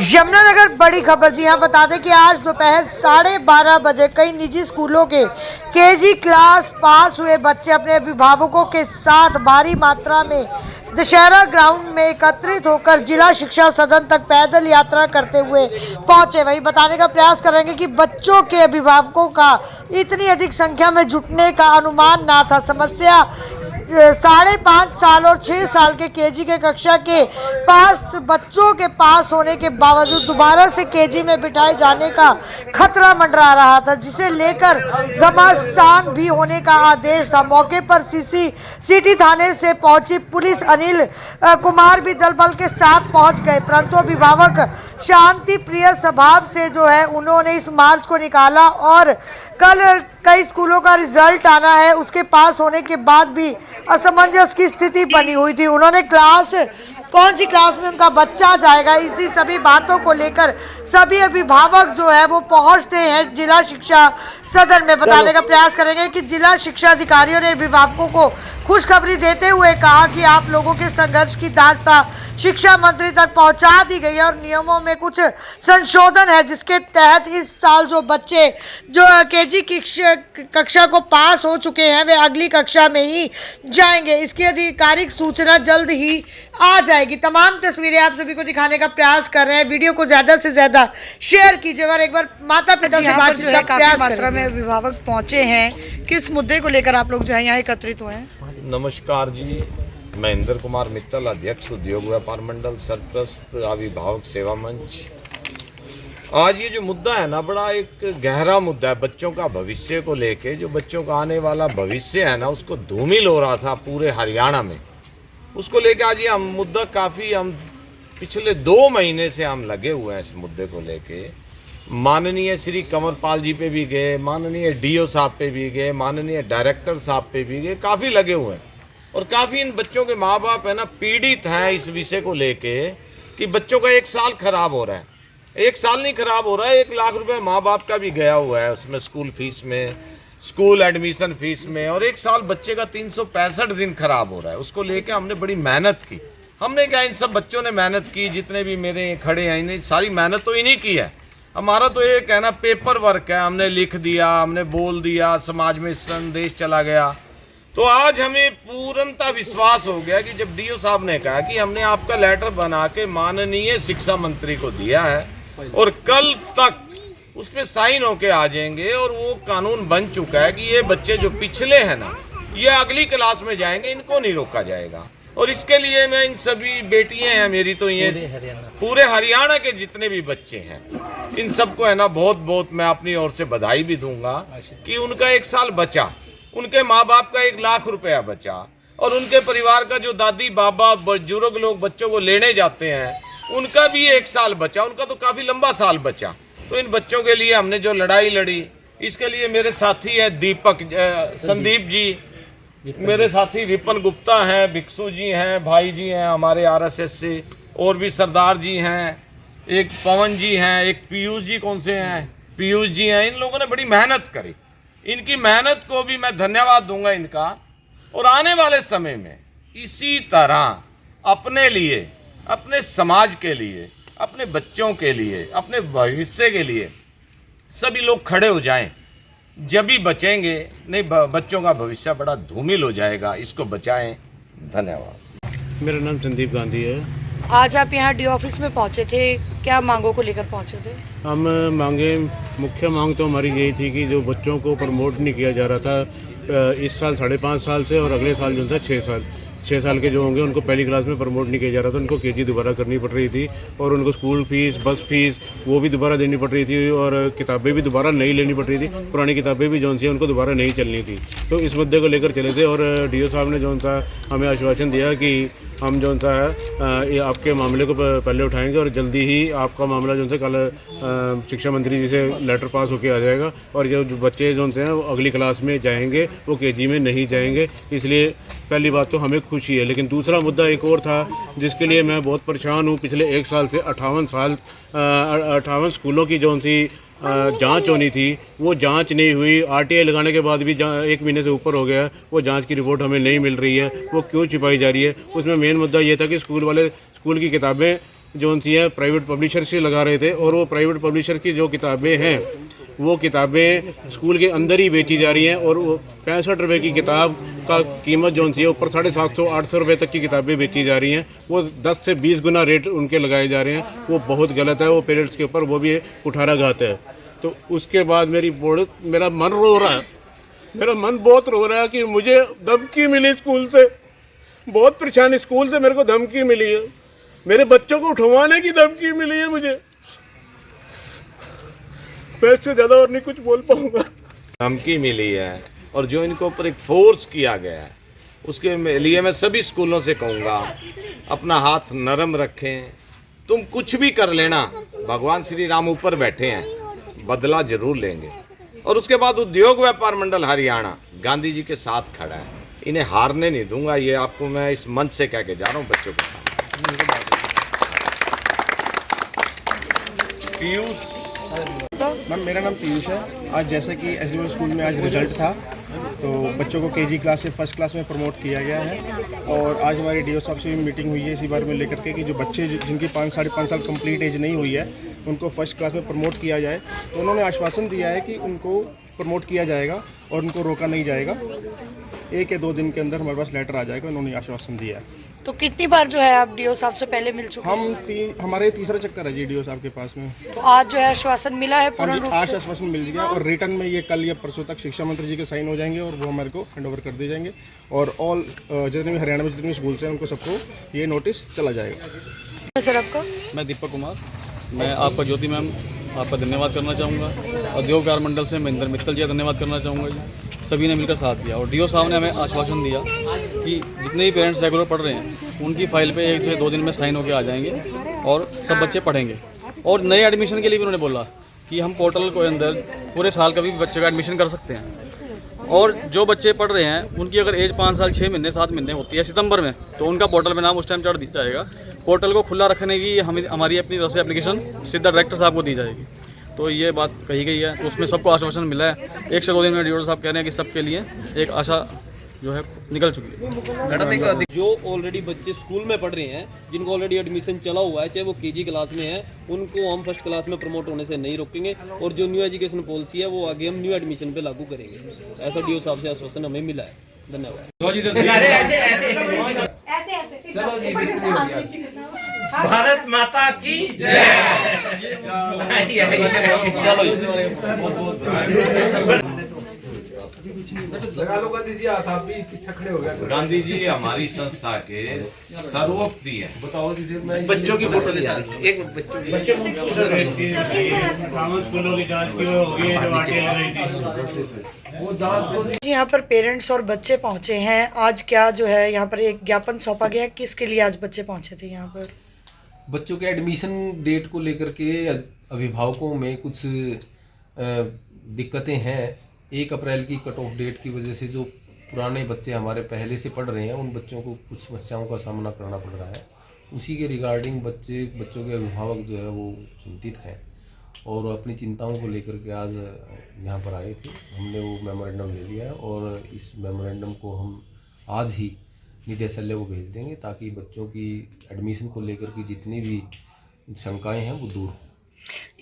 यमुनानगर बड़ी खबर। जी हाँ, बता दें कि आज दोपहर 12:30 बजे कई निजी स्कूलों के केजी क्लास पास हुए बच्चे अपने अभिभावकों के साथ भारी मात्रा में दशहरा ग्राउंड में एकत्रित होकर जिला शिक्षा सदन तक पैदल यात्रा करते हुए पहुंचे। वही बताने का प्रयास करेंगे कि बच्चों के अभिभावकों का इतनी अधिक संख्या में जुटने का अनुमान ना था। समस्या 5.5 साल और 6 साल के केजी के कक्षा के पास बच्चों के पास होने के बावजूद दोबारा से केजी में बिठाए जाने का खतरा मंडरा रहा था, जिसे लेकर घमासान भी होने का आदेश था। मौके पर सिटी थाने से पहुंची पुलिस अनिल कुमार भी दल बल के साथ पहुंच गए, परंतु अभिभावक शांति प्रिय स्वभाव से जो है उन्होंने इस मार्च को निकाला और कल कई स्कूलों का रिजल्ट आना है, उसके पास होने के बाद भी असमंजस की स्थिति बनी हुई थी। उन्होंने कौन सी क्लास में उनका बच्चा जाएगा, इसी सभी बातों को लेकर सभी अभिभावक जो है वो पहुंचते हैं जिला शिक्षा सदन में। बताने का प्रयास करेंगे कि जिला शिक्षा अधिकारियों ने अभिभावकों को खुशखबरी देते हुए कहा कि आप लोगों के संघर्ष की दास्तां शिक्षा मंत्री तक पहुंचा दी गई है और नियमों में कुछ संशोधन है, जिसके तहत इस साल जो बच्चे जो केजी की कक्षा को पास हो चुके हैं वे अगली कक्षा में ही जाएंगे। इसकी आधिकारिक सूचना जल्द ही आ जाएगी। तमाम तस्वीरें आप सभी को दिखाने का प्रयास कर रहे हैं। वीडियो को ज्यादा से ज्यादा शेयर कीजिएगा और एक बार माता पिता से बातचीत का प्रयास मात्रा में अभिभावक पहुंचे हैं। किस मुद्दे को लेकर आप लोग जो है यहाँ एकत्रित हुए हैं? नमस्कार जी, मैं इंद्र कुमार मित्तल, अध्यक्ष उद्योग व्यापार मंडल, सरप्रस्त अभिभावक सेवा मंच। आज ये जो मुद्दा है ना, बड़ा एक गहरा मुद्दा है। बच्चों का भविष्य को लेके, जो बच्चों का आने वाला भविष्य है ना, उसको धूमिल हो रहा था पूरे हरियाणा में। उसको लेके आज ये मुद्दा काफ़ी हम पिछले 2 महीने से हम लगे हुए हैं इस मुद्दे को लेके। माननीय श्री कंवरपाल जी पे भी गए, माननीय डीओ साहब पे भी गए, माननीय डायरेक्टर साहब पे भी गए, काफ़ी लगे हुए हैं। और काफ़ी इन बच्चों के माँ बाप है ना पीड़ित हैं इस विषय को लेके कि बच्चों का 1 साल खराब हो रहा है। 1 साल नहीं खराब हो रहा है, 1 लाख रुपए माँ बाप का भी गया हुआ है उसमें, स्कूल फीस में, स्कूल एडमिशन फीस में, और 1 साल बच्चे का 365 दिन खराब हो रहा है। उसको लेके हमने बड़ी मेहनत की। हमने क्या, इन सब बच्चों ने मेहनत की, जितने भी मेरे खड़े हैं इन्हें सारी मेहनत तो इन्हीं की है। हमारा तो ये कहना पेपर वर्क है, हमने लिख दिया, हमने बोल दिया, समाज में संदेश चला गया। तो आज हमें पूर्णतः विश्वास हो गया कि जब डीओ साहब ने कहा कि हमने आपका लेटर बना के माननीय शिक्षा मंत्री को दिया है और कल तक उस पर साइन होके आ जाएंगे और वो कानून बन चुका है कि ये बच्चे जो पिछले हैं ना, ये अगली क्लास में जाएंगे, इनको नहीं रोका जाएगा। और इसके लिए मैं इन सभी बेटियां हैं मेरी, तो ये पूरे हरियाणा के जितने भी बच्चे हैं इन सबको है ना बहुत बहुत मैं अपनी ओर से बधाई भी दूंगा कि उनका 1 साल बचा, उनके माँ बाप का 1 लाख रुपया बचा, और उनके परिवार का जो दादी बाबा बुजुर्ग लोग बच्चों को लेने जाते हैं उनका भी 1 साल बचा। उनका तो काफ़ी लंबा साल बचा। तो इन बच्चों के लिए हमने जो लड़ाई लड़ी, इसके लिए मेरे साथी है संदीप जी, मेरे साथी विपिन गुप्ता हैं, भिक्षु जी हैं, भाई जी हैं हमारे RSS से, और भी सरदार जी हैं, एक पवन जी हैं, एक पीयूष जी कौन से हैं, पीयूष जी हैं। इन लोगों ने बड़ी मेहनत करी। इनकी मेहनत को भी मैं धन्यवाद दूंगा इनका। और आने वाले समय में इसी तरह अपने लिए, अपने समाज के लिए, अपने बच्चों के लिए, अपने भविष्य के लिए सभी लोग खड़े हो जाएं, जब भी बचेंगे। नहीं, बच्चों का भविष्य बड़ा धूमिल हो जाएगा, इसको बचाएं। धन्यवाद। मेरा नाम संदीप गांधी है। आज आप यहाँ डी ऑफिस में पहुँचे थे, क्या मांगों को लेकर पहुँचे थे? हम मुख्य मांग तो हमारी यही थी कि जो बच्चों को प्रमोट नहीं किया जा रहा था इस साल 5.5 साल से, और अगले साल जो था 6 साल के जो होंगे उनको पहली क्लास में प्रमोट नहीं किया जा रहा था। उनको केजी दोबारा करनी पड़ रही थी, और उनको स्कूल फीस, बस फीस वो भी दोबारा देनी पड़ रही थी, और किताबें भी दोबारा नहीं लेनी पड़ रही थी। पुरानी किताबें भी जो सी उनको दोबारा नहीं चलनी थी। तो इस मुद्दे को लेकर चले थे, और डीओ साहब ने जो था हमें आश्वासन दिया कि हम जो सा है ये आपके मामले को पहले उठाएंगे और जल्दी ही आपका मामला जो है कल शिक्षा मंत्री जी से लेटर पास होके आ जाएगा, और जो बच्चे जो हैं वो अगली क्लास में जाएंगे, वो केजी में नहीं जाएंगे। इसलिए पहली बात तो हमें खुशी है। लेकिन दूसरा मुद्दा एक और था जिसके लिए मैं बहुत परेशान हूँ। पिछले 1 साल से 58 स्कूलों की जो सी जांच होनी थी वो जांच नहीं हुई। RTI लगाने के बाद भी 1 महीने से ऊपर हो गया, वो जांच की रिपोर्ट हमें नहीं मिल रही है। वो क्यों छिपाई जा रही है? उसमें मेन मुद्दा ये था कि स्कूल की किताबें जो सी है प्राइवेट पब्लिशर से लगा रहे थे, और वो प्राइवेट पब्लिशर की जो किताबें हैं वो किताबें स्कूल के अंदर ही बेची जा रही हैं, और वो 65 रुपये की किताब का कीमत जो सी है ऊपर 750-800 रुपये तक की किताबें बेची जा रही हैं। वो 10 से 20 गुना रेट उनके लगाए जा रहे हैं। वो बहुत गलत है, वो पेरेंट्स के ऊपर वो भी कुठाराघात है। तो उसके बाद मेरा मन रो रहा है, मेरा मन बहुत रो रहा है कि मुझे धमकी मिली स्कूल से, बहुत परेशानी, स्कूल से मेरे को धमकी मिली है, मेरे बच्चों को उठवाने की धमकी मिली है मुझे। मैं इससे ज़्यादा और नहीं कुछ बोल पाऊंगा। धमकी मिली है और जो इनके ऊपर एक फोर्स किया गया है, उसके लिए मैं सभी स्कूलों से कहूँगा अपना हाथ नरम रखें। तुम कुछ भी कर लेना, भगवान श्री राम ऊपर बैठे हैं, बदला जरूर लेंगे। और उसके बाद उद्योग व्यापार मंडल हरियाणा गांधी जी के साथ खड़ा है, इन्हें हारने नहीं दूंगा। ये आपको मैं इस मंच से कह के जा रहा हूँ बच्चों के साथ। पीयूष मैम, मेरा नाम पीयूष है। आज जैसे कि एसडीएम स्कूल में आज रिजल्ट था, तो बच्चों को केजी क्लास से फर्स्ट क्लास में प्रमोट किया गया है। और आज हमारी डीओ साहब से भी मीटिंग हुई है इसी बारे में लेकर के कि जो बच्चे जिनकी 5-5.5 साल कंप्लीट एज नहीं हुई है उनको फर्स्ट क्लास में प्रमोट किया जाए। तो उन्होंने आश्वासन दिया है कि उनको प्रमोट किया जाएगा और उनको रोका नहीं जाएगा। 1 या 2 दिन के अंदर हमारे पास लेटर आ जाएगा, उन्होंने आश्वासन दिया है। तो कितनी बार जो है आप डीओ साहब से पहले मिल चुके हैं? हमारे तीसरा चक्कर है जी डीओ साहब के पास में। तो आज जो है आश्वासन मिला है पूर्ण रूप आज से? आश्वासन मिल गया और रिटर्न में ये कल या परसों तक शिक्षा मंत्री जी के साइन हो जाएंगे और वो हमारे को हैंड ओवर कर दिए जाएंगे। और ऑल जितने भी हरियाणा में जितने भी स्कूल्स हैं उनको सबको ये नोटिस चला जाएगा। सर आपका? मैं दीपक कुमार, मैं आपका ज्योति मैम आपका धन्यवाद करना चाहूँगा। उद्योग व्यापार मंडल से महेंद्र मित्तल जी का धन्यवाद करना चाहूँगा जी। सभी ने मिलकर साथ दिया और डीओ साहब ने हमें आश्वासन दिया कि जितने भी पेरेंट्स रेगुलर पढ़ रहे हैं उनकी फाइल पे 1 से 2 दिन में साइन होकर आ जाएंगे और सब बच्चे पढ़ेंगे। और नए एडमिशन के लिए भी उन्होंने बोला कि हम पोर्टल के अंदर पूरे साल का भी बच्चे का एडमिशन कर सकते हैं। और जो बच्चे पढ़ रहे हैं उनकी अगर एज 5 साल 6 महीने 7 महीने होती है सितंबर में, तो उनका पोर्टल में नाम उस टाइम चढ़ जाएगा। पोर्टल को खुला रखने की हमारी अपनी तरफ से एप्लीकेशन सीधा डायरेक्टर साहब को दी जाएगी। तो ये बात कही गई है, तो उसमें सबको आश्वासन मिला है। 1 से 2 दिन में डीओ साहब कह रहे हैं कि सबके लिए एक आशा जो है निकल चुकी है। जो ऑलरेडी बच्चे स्कूल में पढ़ रहे हैं, जिनको ऑलरेडी एडमिशन चला हुआ है, चाहे वो केजी क्लास में है, उनको हम फर्स्ट क्लास में प्रमोट होने से नहीं रोकेंगे। और जो न्यू एजुकेशन पॉलिसी है वो आगे हम न्यू एडमिशन पे लागू करेंगे। ऐसा डीओ साहब से आश्वासन हमें मिला है। धन्यवाद। चलो जी, विक्ट्री हो गया। भारत माता की जय। गांधी जी हमारी संस्था के सर्वोपरि है। बताओ जी, मैं बच्चों की फोटो ले जा रही हूँ। एक बच्चों की स्कूलों की जांच की होगी जो आगे आ रही थी। वो जांच जी यहाँ पर पेरेंट्स और बच्चे पहुँचे हैं। आज क्या जो है यहाँ पर एक ज्ञापन सौंपा गया, किसके लिए आज बच्चे पहुँचे थे यहाँ पर? बच्चों के एडमिशन डेट को लेकर के अभिभावकों में कुछ दिक्कतें हैं। 1 अप्रैल की कट ऑफ डेट की वजह से जो पुराने बच्चे हमारे पहले से पढ़ रहे हैं उन बच्चों को कुछ समस्याओं का सामना करना पड़ रहा है। उसी के रिगार्डिंग बच्चों के अभिभावक जो है वो चिंतित हैं और अपनी चिंताओं को लेकर के आज यहाँ पर आए थे। हमने वो मेमोरेंडम ले लिया है और इस मेमोरेंडम को हम आज ही निदेशालय को भेज देंगे ताकि बच्चों की एडमिशन को लेकर के जितनी भी शंकाएं हैं वो दूर हों।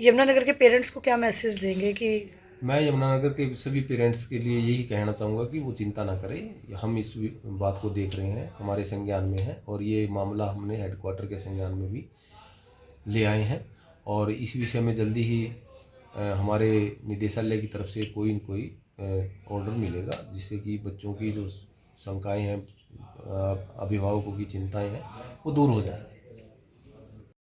यमुनानगर के पेरेंट्स को क्या मैसेज देंगे कि? मैं यमुनानगर के सभी पेरेंट्स के लिए यही कहना चाहूँगा कि वो चिंता ना करें। हम इस बात को देख रहे हैं, हमारे संज्ञान में है और ये मामला हमने हेडक्वार्टर के संज्ञान में भी ले आए हैं और इस विषय में जल्दी ही हमारे निदेशालय की तरफ से कोई न कोई ऑर्डर मिलेगा जिससे कि बच्चों की जो शंकाएं हैं, अभिभावकों की चिंताएं हैं वो दूर हो जाए।